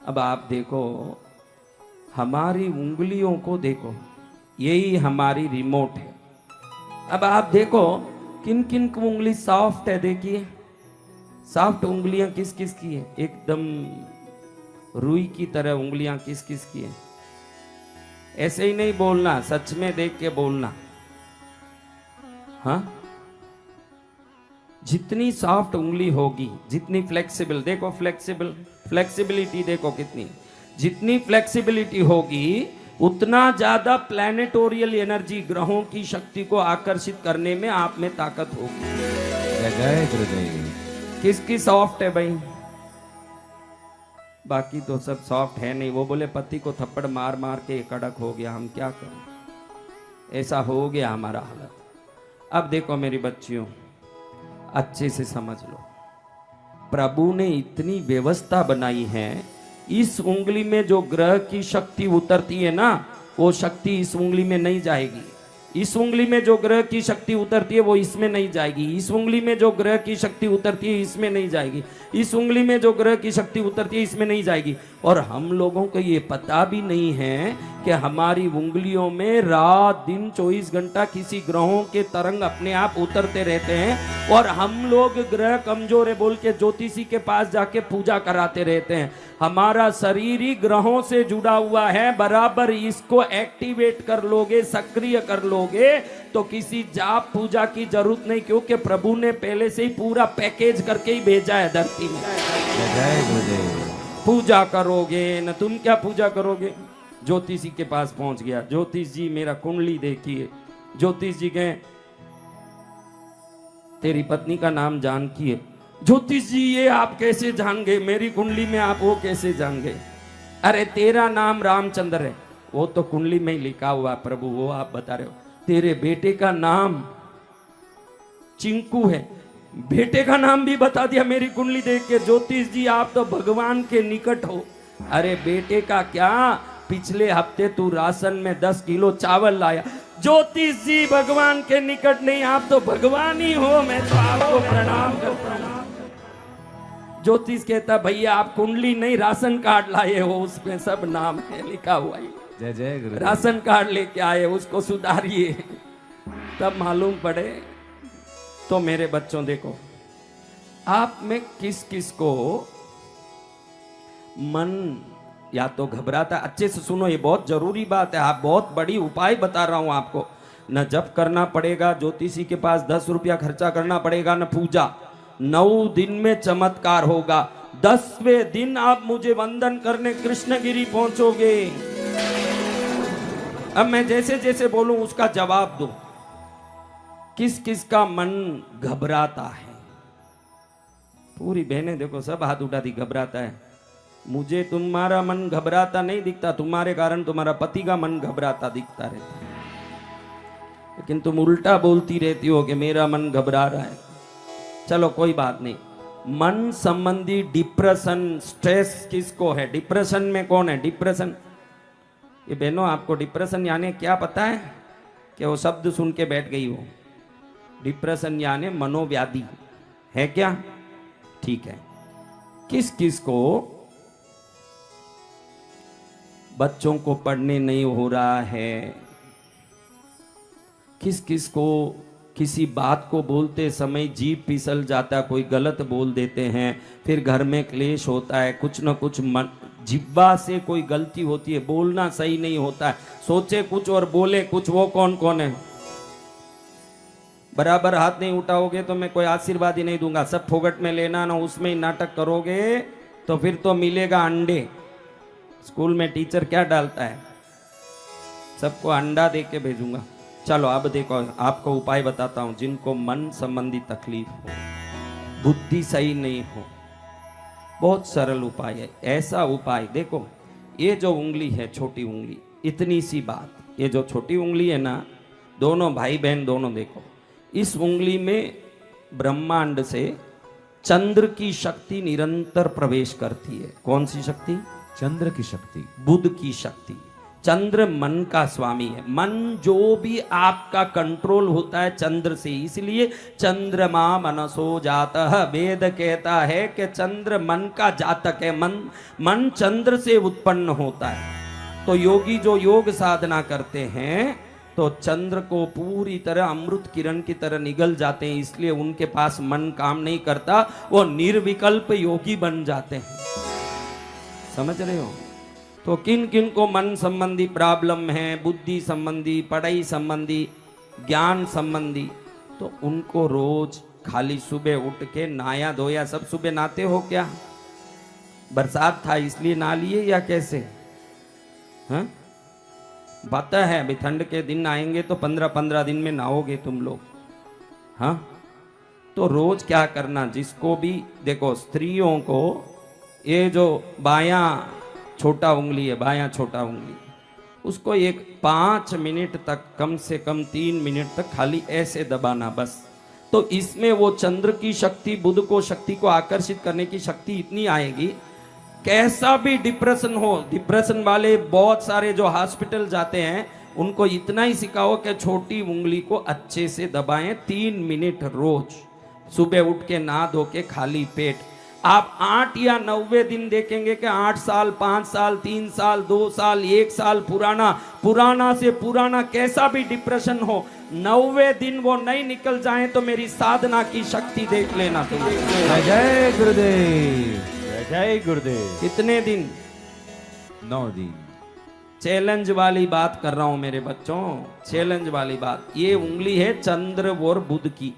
अब आप देखो, हमारी उंगलियों को देखो, यही हमारी रिमोट है। अब आप देखो किन किन की उंगली सॉफ्ट है, देखिए सॉफ्ट उंगलियां किस किस की है, एकदम रुई की तरह उंगलियां किस किस की है। ऐसे ही नहीं बोलना, सच में देख के बोलना। हाँ, जितनी सॉफ्ट उंगली होगी, जितनी फ्लेक्सिबल, देखो फ्लेक्सिबिलिटी देखो कितनी, जितनी फ्लेक्सिबिलिटी होगी उतना ज्यादा प्लैनेटोरियल एनर्जी, ग्रहों की शक्ति को आकर्षित करने में आप में ताकत होगी। जय गुरुदेव। किसकी सॉफ्ट है भाई? बाकी तो सब सॉफ्ट है नहीं। वो बोले पति को थप्पड़ मार मार के कड़क हो गया, हम क्या करें, ऐसा हो गया हमारा हालत। अब देखो मेरी बच्चियों, अच्छे से समझ लो, प्रभु ने इतनी व्यवस्था बनाई है, इस उंगली में जो ग्रह की शक्ति उतरती है ना, वो शक्ति इस उंगली में नहीं जाएगी। इस उंगली में जो ग्रह की शक्ति उतरती है वो इसमें नहीं जाएगी। इस उंगली में जो ग्रह की शक्ति उतरती है इसमें नहीं जाएगी। इस उंगली में जो ग्रह की शक्ति उतरती है इसमें नहीं जाएगी। और हम लोगों को ये पता भी नहीं है कि हमारी उंगलियों में रात दिन 24 घंटा किसी ग्रहों के तरंग अपने आप उतरते रहते हैं, और हम लोग ग्रह कमजोर है बोल के ज्योतिषी के पास जाके पूजा कराते रहते हैं। हमारा शरीर ही ग्रहों से जुड़ा हुआ है, बराबर इसको एक्टिवेट कर लोगे, सक्रिय कर लोगे तो किसी जाप पूजा की जरूरत नहीं, क्योंकि प्रभु ने पहले से ही पूरा पैकेज करके ही भेजा है धरती में। जय गुरुदेव। पूजा करोगे न, तुम क्या पूजा करोगे? ज्योतिषी के पास पहुंच गया, ज्योतिष जी मेरा कुंडली देखिए। ज्योतिष जी कहें तेरी पत्नी का नाम जानकी है। ज्योतिष जी ये आप कैसे जान गए, मेरी कुंडली में आप वो कैसे जान गए? अरे तेरा नाम रामचंद्र है, वो तो कुंडली में ही लिखा हुआ प्रभु, वो आप बता रहे हो। तेरे बेटे का नाम चिंकू है, बेटे का नाम भी बता दिया मेरी कुंडली देख के। ज्योतिष जी आप तो भगवान के निकट हो। अरे बेटे का क्या, पिछले हफ्ते तू राशन में 10 किलो चावल लाया। ज्योतिष जी भगवान के निकट नहीं, आप तो भगवान ही हो, मैं तो आपको प्रणाम करता हूं। ज्योतिष कहता भैया आप कुंडली नहीं राशन कार्ड लाए हो, उसमें सब नाम है लिखा हुआ है। जय जय गुरुदेव। राशन कार्ड लेके आए, उसको सुधारिए तब मालूम पड़े। तो मेरे बच्चों देखो, आप में किस किस को मन या तो घबराता, अच्छे से सुनो ये बहुत जरूरी बात है, आप बहुत बड़ी उपाय बता रहा हूं आपको। न जप करना पड़ेगा, ज्योतिषी के पास 10 रुपया खर्चा करना पड़ेगा, न पूजा। 9 दिन में चमत्कार होगा। 10वें दिन आप मुझे वंदन करने कृष्णगिरी पहुंचोगे। अब मैं जैसे जैसे बोलूं उसका जवाब दो। किस किस का मन घबराता है? पूरी बहनें देखो सब हाथ उठा दी, घबराता है। मुझे तुम्हारा मन घबराता नहीं दिखता, तुम्हारे कारण तुम्हारा पति का मन घबराता दिखता रहता है, लेकिन तुम उल्टा बोलती रहती हो कि मेरा मन घबरा रहा है। चलो कोई बात नहीं। मन संबंधी डिप्रेशन, स्ट्रेस किसको है? डिप्रेशन में कौन है? डिप्रेशन, ये बहनों आपको डिप्रेशन यानी क्या पता है? कि वो शब्द सुन के बैठ गई हो। डिप्रेशन यानी मनोव्याधि है क्या? ठीक है। किस किस को बच्चों को पढ़ने नहीं हो रहा है? किस किस को किसी बात को बोलते समय जीभ फिसल जाता है, कोई गलत बोल देते हैं, फिर घर में क्लेश होता है, कुछ न कुछ जिब्बा से कोई गलती होती है, बोलना सही नहीं होता है, सोचे कुछ और बोले कुछ। वो कौन कौन है? बराबर हाथ नहीं उठाओगे तो मैं कोई आशीर्वाद ही नहीं दूंगा। सब फोगट में लेना ना, उसमें ही नाटक करोगे तो फिर तो मिलेगा अंडे। स्कूल में टीचर क्या डालता है? सबको अंडा दे के भेजूंगा। चलो अब देखो, आपको उपाय बताता हूं। जिनको मन संबंधी तकलीफ हो, बुद्धि सही नहीं हो, बहुत सरल उपाय है। ऐसा उपाय देखो, ये जो उंगली है, छोटी उंगली, इतनी सी बात, ये जो छोटी उंगली है ना, दोनों भाई बहन दोनों देखो, इस उंगली में ब्रह्मांड से चंद्र की शक्ति निरंतर प्रवेश करती है। कौन सी शक्ति? चंद्र की शक्ति, बुध की शक्ति। चंद्र मन का स्वामी है। मन जो भी आपका कंट्रोल होता है चंद्र से, इसलिए चंद्रमा मनसो जातः, वेद कहता है कि चंद्र मन का जातक है। मन चंद्र से उत्पन्न होता है। तो योगी जो योग साधना करते हैं तो चंद्र को पूरी तरह अमृत किरण की तरह निगल जाते हैं, इसलिए उनके पास मन काम नहीं करता, वो निर्विकल्प योगी बन जाते हैं। समझ रहे हो? तो किन किन को मन संबंधी प्रॉब्लम है, बुद्धि संबंधी, पढ़ाई संबंधी, ज्ञान संबंधी, तो उनको रोज खाली सुबह उठ के नहाया धोया, सब सुबह नहाते हो क्या? बरसात था इसलिए नहा लिए या कैसे? हाँ, पता है अभी ठंड के दिन आएंगे तो 15-15 दिन में नहाओगे तुम लोग। हाँ, तो रोज क्या करना, जिसको भी देखो, स्त्रियों को ये जो बायां छोटा उंगली है, बायां छोटा उंगली, उसको एक 5 मिनट तक, कम से कम 3 मिनट तक खाली ऐसे दबाना बस। तो इसमें वो चंद्र की शक्ति, बुध को शक्ति को आकर्षित करने की शक्ति इतनी आएगी, कैसा भी डिप्रेशन हो, डिप्रेशन वाले बहुत सारे जो हॉस्पिटल जाते हैं उनको इतना ही सिखाओ कि छोटी उंगली को अच्छे से दबाएं 3 मिनट रोज, सुबह उठ के नहा धो के खाली पेट। आप 8 या 90 दिन देखेंगे कि 8 साल, 5 साल, 3 साल, 2 साल, 1 साल पुराना से पुराना कैसा भी डिप्रेशन हो, 90 दिन वो नहीं निकल जाए तो मेरी साधना की शक्ति देख लेना तुम। जय गुरुदेव, जय गुरुदेव। कितने दिन? 9 दिन। चैलेंज वाली बात कर रहा हूं मेरे बच्चों, चैलेंज वाली बात। ये उंगली है चंद्र और बुध की,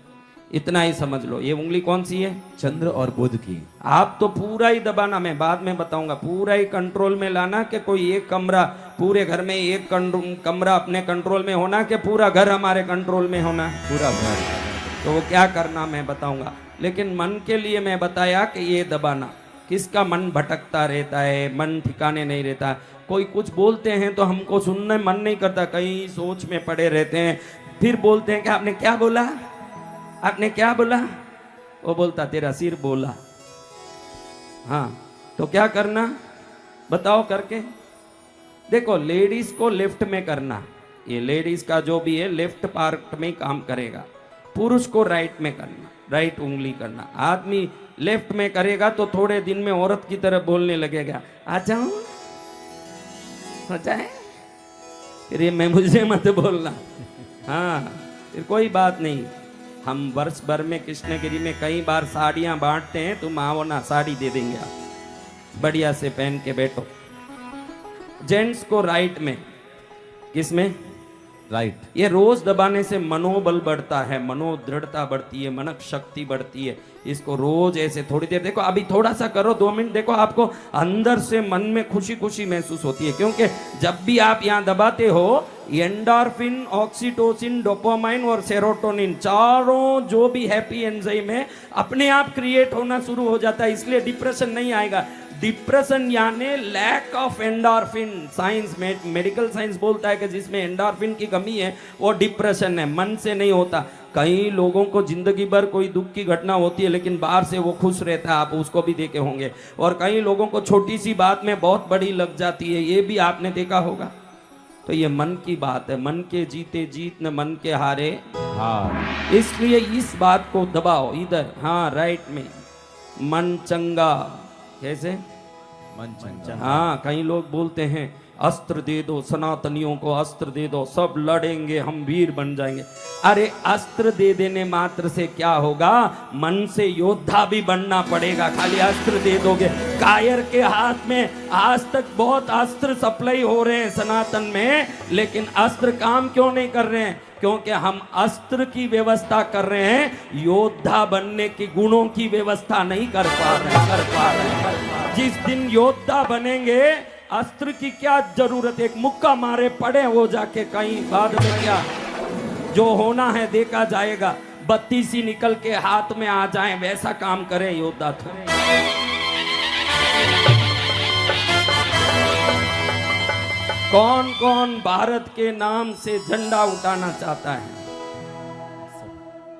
इतना ही समझ लो। ये उंगली कौन सी है? चंद्र और बुध की। आप तो पूरा ही दबाना, मैं बाद में बताऊंगा, पूरा ही कंट्रोल में लाना कि कोई एक कमरा, पूरे घर में एक कमरा अपने कंट्रोल में होना कि पूरा घर हमारे कंट्रोल में होना, पूरा घर। तो वो क्या करना मैं बताऊंगा। लेकिन मन के लिए मैं बताया कि ये दबाना। किसका मन भटकता रहता है, मन ठिकाने नहीं रहता, कोई कुछ बोलते हैं तो हमको सुनने मन नहीं करता, कहीं सोच में पड़े रहते हैं, फिर बोलते हैं कि आपने क्या बोला, आपने क्या बोला, वो बोलता तेरा सिर बोला। हाँ, तो क्या करना बताओ करके देखो। लेडीज को लेफ्ट में करना, ये लेडीज का जो भी है लेफ्ट पार्ट में काम करेगा। पुरुष को राइट में करना, राइट उंगली करना। आदमी लेफ्ट में करेगा तो थोड़े दिन में औरत की तरह बोलने लगेगा, आ जाऊं, हो जाए, फिर ये मैं मुझे मत बोलना। हाँ, फिर कोई बात नहीं। हम वर्ष भर में कृष्णगिरी में कई बार साड़ियां बांटते हैं, तुम आओ ना, साड़ी दे देंगे आप, बढ़िया से पहन के बैठो। जेंट्स को राइट में, किसमें? राइट। ये रोज दबाने से मनोबल बढ़ता है, मनोदृढ़ता बढ़ती है, मनक शक्ति बढ़ती है। इसको रोज ऐसे थोड़ी देर देखो, अभी थोड़ा सा करो, 2 मिनट देखो, आपको अंदर से मन में खुशी खुशी महसूस होती है। क्योंकि जब भी आप यहाँ दबाते हो, एंडोर्फिन, ऑक्सीटोसिन, डोपामाइन और सेरोटोनिन, चारों जो भी हैप्पी एंजाइम है अपने आप क्रिएट होना शुरू हो जाता है, इसलिए डिप्रेशन नहीं आएगा। डिप्रेशन यानी लैक ऑफ एंडोर्फिन, साइंस में, मेडिकल साइंस बोलता है कि जिसमें एंडोर्फिन की कमी है वो डिप्रेशन है, मन से नहीं होता। कई लोगों को जिंदगी भर कोई दुख की घटना होती है लेकिन बाहर से वो खुश रहता है, आप उसको भी देखे होंगे। और कई लोगों को छोटी सी बात में बहुत बड़ी लग जाती है, ये भी आपने देखा होगा। तो ये मन की बात है, मन के जीते जीत न मन के हारे हाँ। इसलिए इस बात को दबाओ इधर, हाँ राइट में, मन चंगा। कैसे? मन चंगा। हाँ, कई लोग बोलते हैं अस्त्र दे दो, सनातनियों को अस्त्र दे दो, सब लड़ेंगे, हम वीर बन जाएंगे। अरे अस्त्र दे देने मात्र से क्या होगा, मन से योद्धा भी बनना पड़ेगा। खाली अस्त्र दे दोगे, कायर के हाथ में आज तक बहुत अस्त्र सप्लाई हो रहे हैं सनातन में, लेकिन अस्त्र काम क्यों नहीं कर रहे हैं? क्योंकि हम अस्त्र की व्यवस्था कर रहे हैं, योद्धा बनने की गुणों की व्यवस्था नहीं कर पा रहे। जिस दिन योद्धा बनेंगे, अस्त्र की क्या जरूरत है, एक मुक्का मारे पड़े हो जाके कहीं, बाद में क्या, जो होना है देखा जाएगा। बत्ती सी निकल के हाथ में आ जाए, वैसा काम करे योद्धा। तो कौन कौन भारत के नाम से झंडा उठाना चाहता है?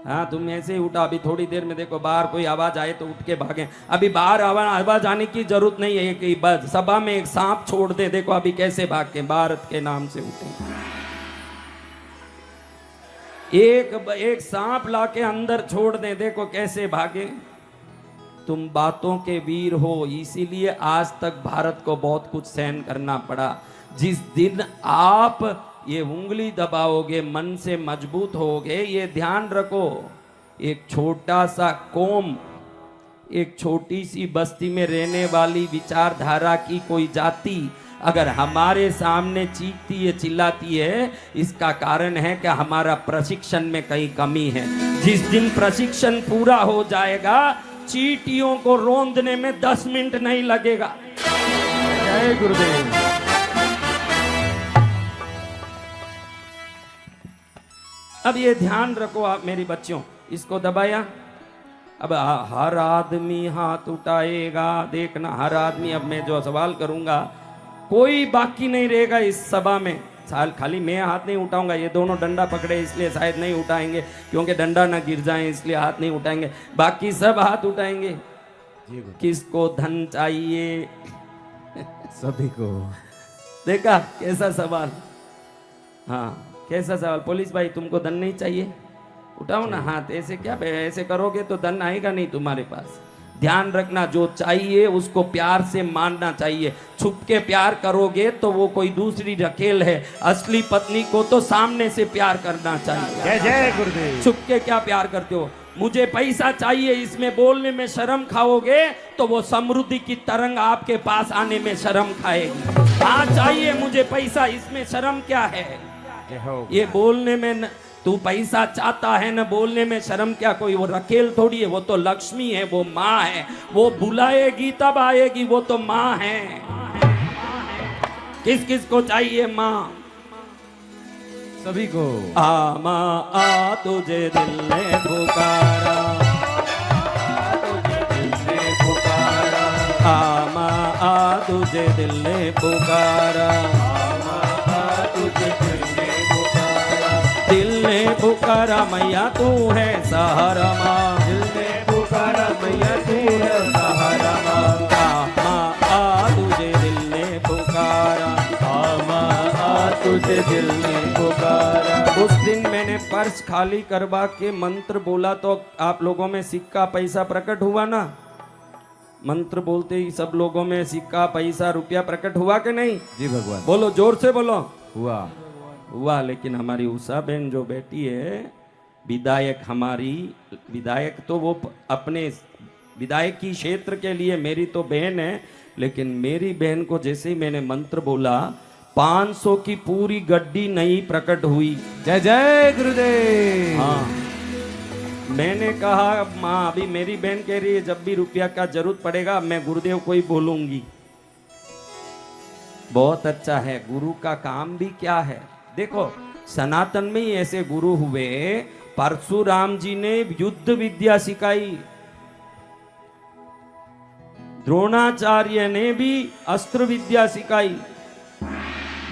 हाँ तुम ऐसे ही उठा, अभी थोड़ी देर में देखो बाहर कोई आवाज आए तो उठ के भागे। अभी बाहर आवाज आने की जरूरत नहीं है कि बस सभा में एक सांप छोड़ दे, देखो अभी कैसे भाग के भारत के नाम से उठे। एक सांप लाके अंदर छोड़ दे, देखो कैसे भागे। तुम बातों के वीर हो, इसीलिए आज तक भारत को बहुत कुछ सहन करना पड़ा। जिस दिन आप ये उंगली दबाओगे, मन से मजबूत होगे, ये ध्यान रखो। एक छोटा सा कौम, एक छोटी सी बस्ती में रहने वाली विचारधारा की कोई जाति अगर हमारे सामने चीखती है, चिल्लाती है, इसका कारण है कि हमारा प्रशिक्षण में कहीं कमी है। जिस दिन प्रशिक्षण पूरा हो जाएगा, चींटियों को रौंदने में 10 मिनट नहीं लगेगा। जय गुरुदेव। अब ये ध्यान रखो आप मेरी बच्चियों, इसको दबाया। अब हर आदमी हाथ उठाएगा, देखना हर आदमी। अब मैं जो सवाल करूंगा कोई बाकी नहीं रहेगा इस सभा में। खाली मैं हाथ नहीं उठाऊंगा, ये दोनों डंडा पकड़े इसलिए शायद नहीं उठाएंगे, क्योंकि डंडा ना गिर जाए इसलिए हाथ नहीं उठाएंगे। बाकी सब हाथ उठाएंगे। किसको धन चाहिए? सभी को। देखा कैसा सवाल? हाँ कैसा सवाल? पुलिस भाई तुमको धन नहीं चाहिए? उठाओ ना हाथ। ऐसे क्या, ऐसे करोगे तो धन आएगा नहीं तुम्हारे पास। ध्यान रखना, जो चाहिए उसको प्यार से मानना चाहिए। छुप के प्यार करोगे तो वो कोई दूसरी रखेल है। असली पत्नी को तो सामने से प्यार करना चाहिए। जय जय गुरुदेव। छुप के क्या प्यार करते हो? मुझे पैसा चाहिए, इसमें बोलने में शर्म खाओगे तो वो समृद्धि की तरंग आपके पास आने में शर्म खाएगी। हाँ चाहिए मुझे पैसा, इसमें शर्म क्या है? ये बोलने में तू पैसा चाहता है न, बोलने में शर्म क्या? कोई वो रखेल थोड़ी है, वो तो लक्ष्मी है, वो माँ है। वो बुलाएगी तब आएगी, वो तो माँ है। किस किस को चाहिए माँ? सभी को। आ माँ आ, तुझे दिल ने पुकारा, तुझे दिल ने पुकारा। आ माँ आ, तुझे दिल ने पुकारा, तुझे दिल ने पुकारा। दिल ने पुकारा मैया तू है सहारा माँ, दिल ने पुकारा मैया तू है सहारा माँ। आ माँ आ, तुझे दिल ने पुकारा, आ माँ आ, तुझे दिल ने पुकारा। उस दिन मैंने पर्स खाली करवा के मंत्र बोला तो आप लोगों में सिक्का पैसा प्रकट हुआ ना? मंत्र बोलते ही सब लोगों में सिक्का पैसा रुपया प्रकट हुआ कि नहीं? जी भगवान। बोलो जोर से बोलो। हुआ। लेकिन हमारी उषा बहन जो बेटी है, विधायक हमारी, विधायक तो वो अपने विधायक की क्षेत्र के लिए मेरी तो बहन है, लेकिन मेरी बहन को जैसे ही मैंने मंत्र बोला 500 की पूरी गड्डी नहीं प्रकट हुई। जय जय गुरुदेव। हाँ मैंने कहा माँ अभी मेरी बहन कह रही है जब भी रुपया का जरूरत पड़ेगा मैं गुरुदेव को ही बोलूंगी। बहुत अच्छा है, गुरु का काम भी क्या है। देखो सनातन में ही ऐसे गुरु हुए, परशुराम जी ने युद्ध विद्या सिखाई, द्रोणाचार्य ने भी अस्त्र विद्या सिखाई,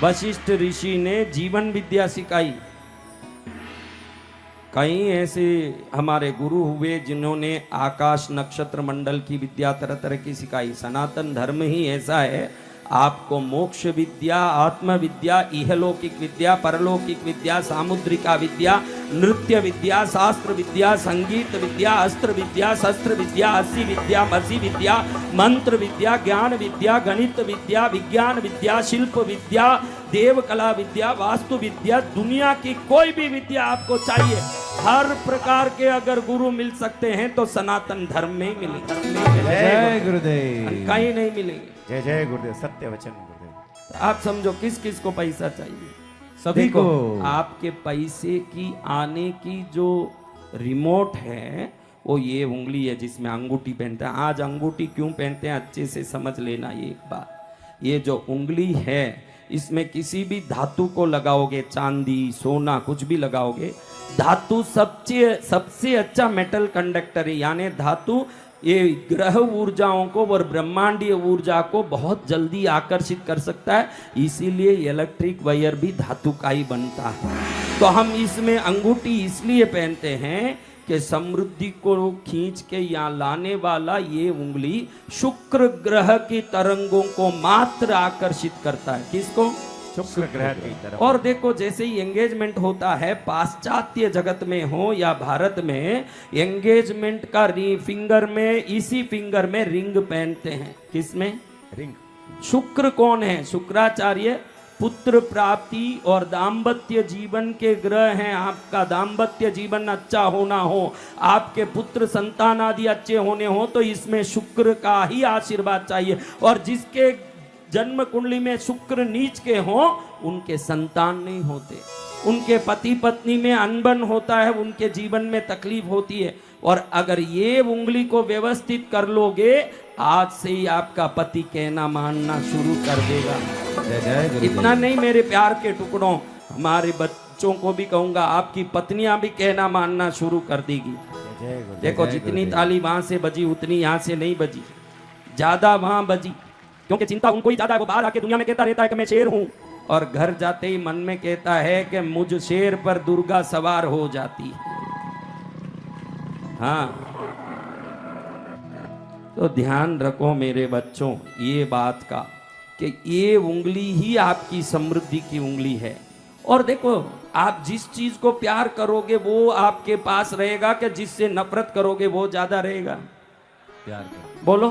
वशिष्ठ ऋषि ने जीवन विद्या सिखाई। कई ऐसे हमारे गुरु हुए जिन्होंने आकाश नक्षत्र मंडल की विद्या तरह तरह की सिखाई। सनातन धर्म ही ऐसा है, आपको मोक्ष विद्या, आत्म विद्या, इहलौकिक विद्या, परलौकिक विद्या, सामुद्रिका विद्या, नृत्य विद्या, शास्त्र विद्या, संगीत विद्या, अस्त्र विद्या, शस्त्र विद्या, अस्सी विद्या, मसी विद्या, मंत्र विद्या, ज्ञान विद्या, गणित विद्या, विज्ञान विद्या, शिल्प विद्या, देव कला विद्या, वास्तु विद्या, दुनिया की कोई भी विद्या आपको चाहिए, हर प्रकार के अगर गुरु मिल सकते हैं तो सनातन धर्म में ही मिलेंगे। जय गुरुदेव। कहीं नहीं मिलेंगे। जय जय गुरुदेव, सत्य वचन गुरुदेव। आप समझो किस किस को पैसा चाहिए? सभी देखो, को। आपके पैसे की आने की जो रिमोट है वो ये उंगली है जिसमें अंगूठी पहनते हैं। आज अंगूठी क्यों पहनते हैं अच्छे से समझ लेना ये एक बात। ये जो उंगली है इसमें किसी भी धातु को लगाओगे, चांदी सोना कुछ भी लगाओगे, धातु सबसे अच्छा मेटल कंडक्टर है। यानी धातु ये ग्रह ऊर्जाओं को और ब्रह्मांडीय ऊर्जा को बहुत जल्दी आकर्षित कर सकता है, इसीलिए इलेक्ट्रिक वायर भी धातु का ही बनता है। तो हम इसमें अंगूठी इसलिए पहनते हैं कि समृद्धि को खींच के यहाँ लाने वाला ये उंगली शुक्र ग्रह की तरंगों को मात्र आकर्षित करता है। किसको? शुक्र ग्रह की तरफ। और देखो जैसे ही एंगेजमेंट होता है पाश्चात्य जगत में हो या भारत में, एंगेजमेंट का फिंगर में, इसी फिंगर में रिंग पहनते हैं। किसमें? रिंग। शुक्र कौन है? शुक्राचार्य पुत्र प्राप्ति और दाम्पत्य जीवन के ग्रह हैं। आपका दाम्पत्य जीवन अच्छा होना हो, आपके पुत्र संतान आदि अच्छे होने हो, तो इसमें शुक्र का ही आशीर्वाद चाहिए। और जिसके जन्म कुंडली में शुक्र नीच के हो, उनके संतान नहीं होते, उनके पति पत्नी में अनबन होता है, उनके जीवन में तकलीफ होती है। और अगर ये उंगली को व्यवस्थित कर लोगे, आज से ही आपका पति कहना मानना शुरू कर देगा। जय जय गुरुदेव। इतना नहीं मेरे प्यार के टुकड़ों, हमारे बच्चों को भी कहूंगा, आपकी पत्नियां भी कहना मानना शुरू कर देगी। देखो जितनी ताली वहां से बजी उतनी यहाँ से नहीं बजी, ज्यादा वहां बजी, क्योंकि चिंता उनको ही ज्यादा है। वो बाहर आके दुनिया में कहता रहता है कि मैं शेर हूं, और घर जाते ही मन में कहता है कि मुझ शेर पर दुर्गा सवार हो जाती है। हाँ, तो ध्यान रखो मेरे बच्चों ये बात का कि ये उंगली ही आपकी समृद्धि की उंगली है। और देखो आप जिस चीज को प्यार करोगे वो आपके पास रहेगा, कि जिससे नफरत करोगे वो ज्यादा रहेगा। प्यार कर। बोलो।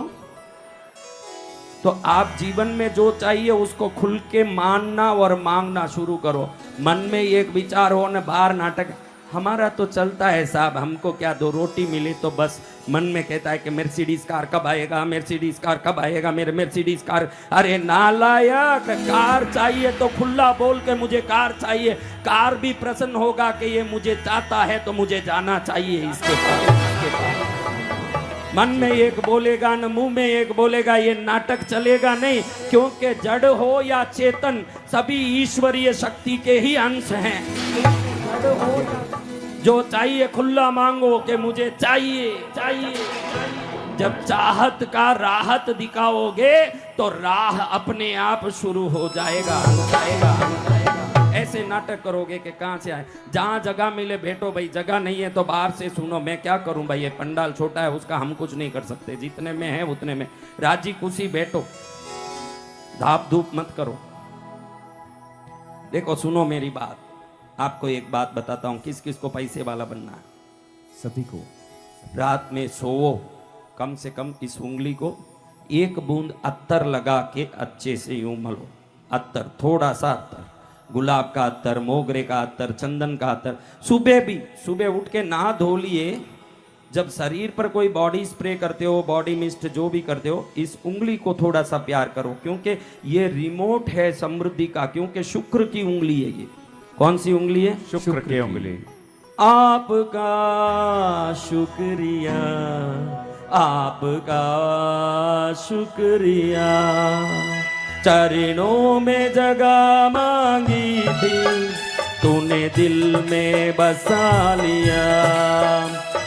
तो आप जीवन में जो चाहिए उसको खुल के मानना और मांगना शुरू करो। मन में एक विचार हो न बाहर नाटक, हमारा तो चलता है साहब, हमको क्या दो रोटी मिली तो बस मन में कहता है कि मर्सिडीज कार कब आएगा, मर्सिडीज कार कब आएगा, मेरे मर्सिडीज कार। अरे नालायक, कार चाहिए तो खुला बोल के मुझे कार चाहिए। कार भी प्रसन्न होगा कि ये मुझे चाहता है तो मुझे जाना चाहिए इसके पास। मन में एक बोलेगा न मुंह में एक बोलेगा, ये नाटक चलेगा नहीं। क्योंकि जड़ हो या चेतन सभी ईश्वरीय शक्ति के ही अंश हैं। जो चाहिए खुला मांगो कि मुझे चाहिए चाहिए। जब चाहत का राहत दिखाओगे तो राह अपने आप शुरू हो जाएगा। ऐसे नाटक करोगे कि कहां से आए, जहां जगह मिले बैठो भाई, जगह नहीं है तो बाहर से सुनो। मैं क्या करूं भाई, ये पंडाल छोटा है, उसका हम कुछ नहीं कर सकते, जितने में है उतने में राजी खुशी बैठो, धाप धूप मत करो। देखो सुनो मेरी बात, आपको एक बात बताता हूं, किस किस को पैसे वाला बनना है। सभी को रात में सोओ, कम से कम इस उंगली को एक बूंद अत्तर लगा के अच्छे से यूं मलो। अत्तर, थोड़ा सा अत्तर, गुलाब का अत्तर, मोगरे का अत्तर, चंदन का अत्तर। सुबह उठ के नहा धो लिए, जब शरीर पर कोई बॉडी स्प्रे करते हो, बॉडी मिस्ट जो भी करते हो, इस उंगली को थोड़ा सा प्यार करो, क्योंकि ये रिमोट है समृद्धि का, क्योंकि शुक्र की उंगली है ये। कौन सी उंगली है? शुक्र की उंगली। आपका शुक्रिया, आपका शुक्रिया, चरणों में जगह मांगी थी तूने दिल में बसा लिया।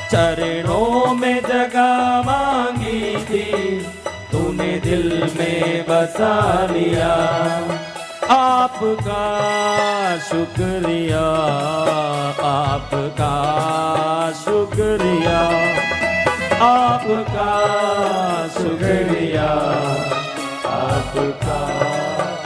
चरणों में जगह मांगी थी तूने दिल में बसा लिया। आपका शुक्रिया, आपका शुक्रिया, आपका शुक्रिया, आपका।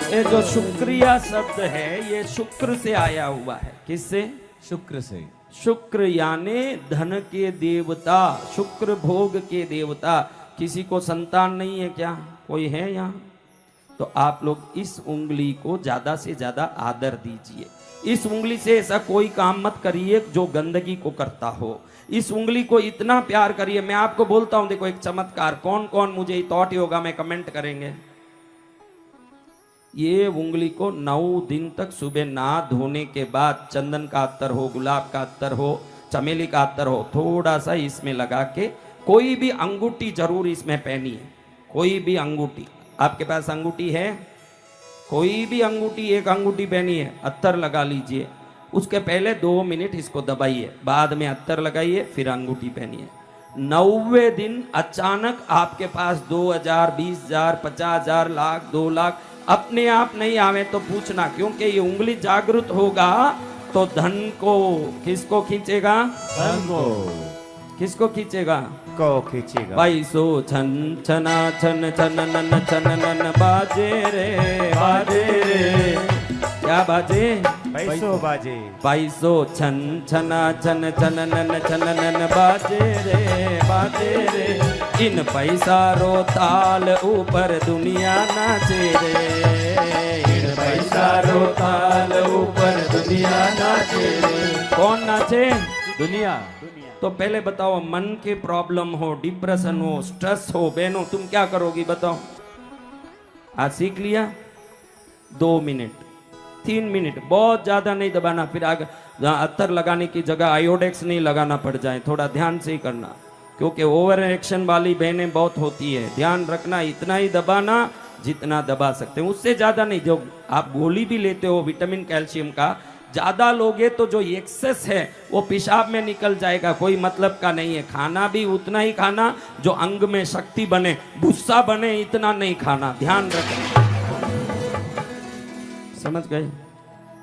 ये जो शुक्रिया शब्द है ये शुक्र से आया हुआ है। किससे? शुक्र से। शुक्र यानी धन के देवता, शुक्र भोग के देवता। किसी को संतान नहीं है क्या? कोई है यहाँ? तो आप लोग इस उंगली को ज्यादा से ज्यादा आदर दीजिए। इस उंगली से ऐसा कोई काम मत करिए जो गंदगी को करता हो। इस उंगली को इतना प्यार करिए। मैं आपको बोलता हूं, देखो एक चमत्कार, कौन कौन मुझे थॉट योगा में कमेंट करेंगे। ये उंगली को 9 दिन तक सुबह नहा धोने के बाद चंदन का अत्तर हो, गुलाब का अत्तर हो, चमेली का अत्तर हो, थोड़ा सा इसमें लगा के, कोई भी अंगूठी जरूर इसमें पहनी है। कोई भी अंगूठी, आपके पास अंगूठी है? कोई भी अंगूठी, एक अंगूठी पहनी है, अत्तर लगा लीजिए। उसके पहले 2 मिनट इसको दबाइए, बाद में अत्तर लगाइए, फिर अंगूठी पहनिए। 90वें दिन अचानक आपके पास 2000, 20,000, 50,000, लाख, 2 लाख अपने आप नहीं आवे तो पूछना, क्योंकि ये उंगली जागृत होगा तो धन को, किसको खींचेगा? धन को। किसको खींचेगा? को खींचेगा। पैसो छन छना छन छन नन छन नन बाजे रे बाजे रे। क्या बाजे? पैसो बाजे। पैसो छन छना छन छन नन छन नन बाजे रे बाजे रे। इन पैसा रो ताल ऊपर दुनिया नाचे रे। इन पैसा रो ताल ऊपर दुनिया नाचे रे। कौन नाचे? दुनिया। तो पहले बताओ, मन के प्रॉब्लम हो, डिप्रेशन हो, स्ट्रेस हो, बहनों तुम क्या करोगी बताओ? आज सीख लिया? 2 मिनट 3 मिनट, बहुत ज्यादा नहीं दबाना। फिर आगे अत्तर लगाने की जगह आयोडेक्स नहीं लगाना पड़ जाए, थोड़ा ध्यान से ही करना, क्योंकि ओवर एक्शन वाली बहनें बहुत होती है। ध्यान रखना, इतना ही दबाना जितना दबा सकते हैं, उससे ज्यादा नहीं। जो आप गोली भी लेते हो विटामिन कैल्शियम का, ज्यादा लोगे तो जो एक्सेस है वो पेशाब में निकल जाएगा, कोई मतलब का नहीं है। खाना भी उतना ही खाना जो अंग में शक्ति बने, गुस्सा बने, इतना नहीं खाना। ध्यान रखना, समझ गए?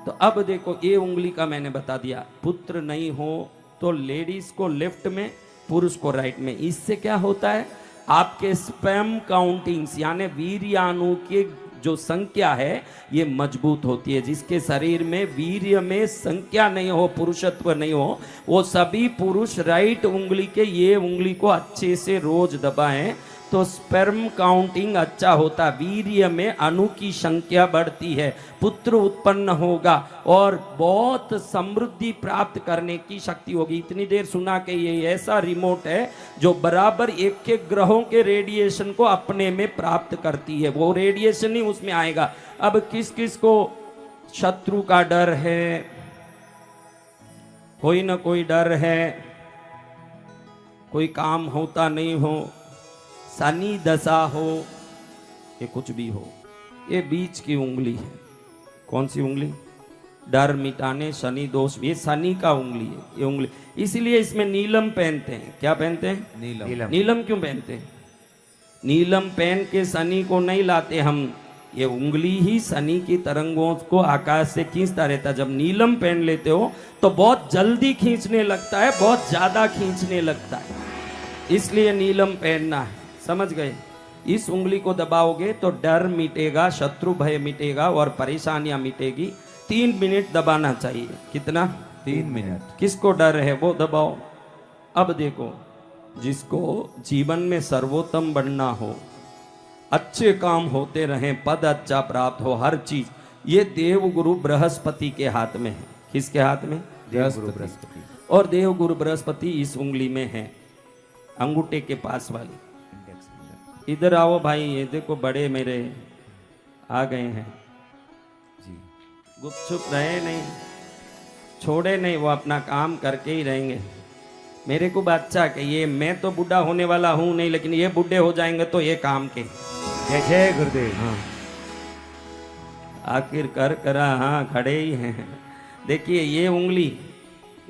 तो अब देखो, ये उंगली का मैंने बता दिया। पुत्र नहीं हो तो लेडीज को लेफ्ट में, पुरुष को राइट में। इससे क्या होता है? आपके स्पर्म काउंटिंग्स यानी वीर्याणु के जो संख्या है ये मजबूत होती है। जिसके शरीर में वीर्य में संख्या नहीं हो, पुरुषत्व नहीं हो, वो सभी पुरुष राइट उंगली के ये उंगली को अच्छे से रोज दबाएं तो स्पर्म काउंटिंग अच्छा होता, वीर्य में अणु की संख्या बढ़ती है, पुत्र उत्पन्न होगा और बहुत समृद्धि प्राप्त करने की शक्ति होगी। इतनी देर सुना कि ये ऐसा रिमोट है जो बराबर एक एक ग्रहों के रेडिएशन को अपने में प्राप्त करती है, वो रेडिएशन ही उसमें आएगा। अब किस किस को शत्रु का डर है, कोई ना कोई डर है, कोई काम होता नहीं हो, शनि दशा हो, ये कुछ भी हो, ये बीच की उंगली है। कौन सी उंगली? डर मिटाने, शनि दोष, ये शनि का उंगली है ये उंगली। इसीलिए इसमें नीलम पहनते हैं। क्या पहनते हैं? नीलम। नीलम क्यों पहनते हैं? नीलम पहन के शनि को नहीं लाते हम, ये उंगली ही शनि की तरंगों को आकाश से खींचता रहता। जब नीलम पहन लेते हो तो बहुत जल्दी खींचने लगता है, बहुत ज्यादा खींचने लगता है, इसलिए नीलम पहनना है। समझ गए? इस उंगली को दबाओगे तो डर मिटेगा, शत्रु भय मिटेगा और परेशानियां मिटेगी। 3 मिनट दबाना चाहिए। कितना? 3 मिनट। किसको डर है वो दबाओ। अब देखो, जिसको जीवन में सर्वोत्तम बनना हो, अच्छे काम होते रहें, पद अच्छा प्राप्त हो, हर चीज, ये देवगुरु बृहस्पति के हाथ में है। किसके हाथ में? बृहस्पति। और देवगुरु बृहस्पति इस उंगली में है, अंगूठे के पास वाली। इधर आओ भाई, ये देखो बड़े मेरे आ गए हैं जी। गुपचुप रहे नहीं, छोड़े नहीं, वो अपना काम करके ही रहेंगे। मेरे को अच्छा कि ये मैं तो बूढ़ा होने वाला हूं नहीं, लेकिन ये बूढ़े हो जाएंगे तो ये काम के। जय जय गुरुदेव। हाँ, आखिर कर करा, हाँ खड़े ही हैं। देखिए ये उंगली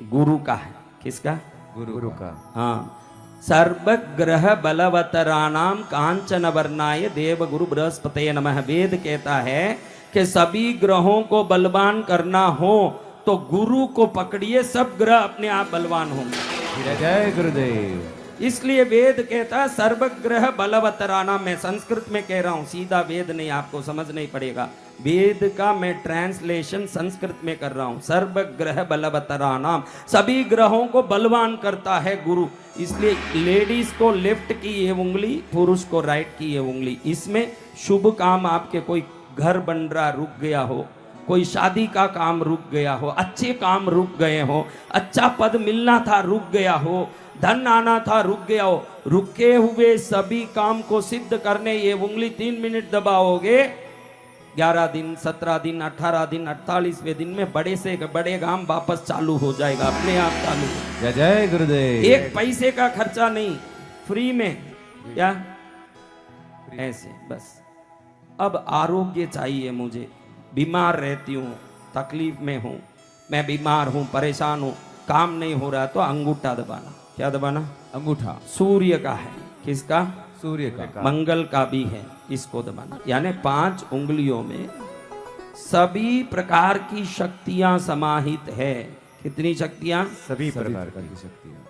गुरु का है। किसका? गुरु का। हाँ, सर्वग्रह बलवतराणाम कांचन वर्णाय देव गुरु बृहस्पतये नमः। वेद कहता है कि सभी ग्रहों को बलवान करना हो तो गुरु को पकड़िए, सब ग्रह अपने आप बलवान होंगे। जय जय गुरुदेव। इसलिए वेद कहता है सर्वग्रह बलवतराणाम। मैं संस्कृत में कह रहा हूं, सीधा वेद नहीं, आपको समझ नहीं पड़ेगा। वेद का मैं ट्रांसलेशन संस्कृत में कर रहा हूं। सर्वग्रह बलवतराणाम, सभी ग्रहों को बलवान करता है गुरु। इसलिए लेडीज को लेफ्ट की ये उंगली, पुरुष को राइट की ये उंगली। इसमें शुभ काम, आपके कोई घर बन रहा रुक गया हो, कोई शादी का काम रुक गया हो, अच्छे काम रुक गए हो, अच्छा पद मिलना था रुक गया हो, धन आना था रुक गया हो, रुके हुए सभी काम को सिद्ध करने ये उंगली 3 मिनट दबाओगे, 11 दिन, 17 दिन, 18 दिन, 48वें दिन में बड़े से बड़े काम वापस चालू हो जाएगा, अपने आप चालू। जय जय गुरुदेव। एक पैसे का खर्चा नहीं, फ्री में। क्या? ऐसे बस। अब आरोग्य चाहिए मुझे, बीमार रहती हूँ, तकलीफ में हूँ, मैं बीमार हूँ, परेशान हूँ, काम नहीं हो रहा, तो अंगूठा दबाना। क्या दबाना? अंगूठा। सूर्य का है। किसका? सूर्य का। मंगल का भी है, इसको दबाना। यानी 5 उंगलियों में सभी प्रकार की शक्तियां समाहित है। कितनी शक्तियां? सभी प्रकार की शक्तियाँ।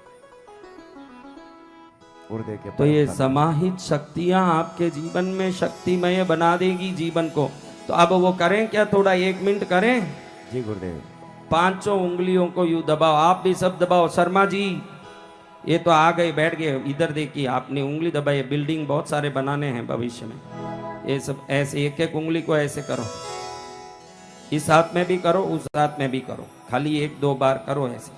गुरुदेव के तो ये परम समाहित शक्तियां आपके जीवन में शक्तिमय बना देगी जीवन को। तो अब वो करें क्या, थोड़ा 1 मिनट करें। धन्य। जी गुरुदेव। पांचों उंगलियों को यूं दबाओ, आप भी सब दबाओ। शर्मा जी ये तो आ गए, बैठ गए, इधर देखिए, आपने उंगली दबाई। बिल्डिंग बहुत सारे बनाने हैं भविष्य में, ये सब ऐसे एक एक उंगली को ऐसे करो, इस हाथ में भी करो, उस हाथ में भी करो, खाली 1-2 बार करो ऐसे,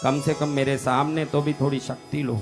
कम से कम मेरे सामने तो भी थोड़ी शक्ति लो।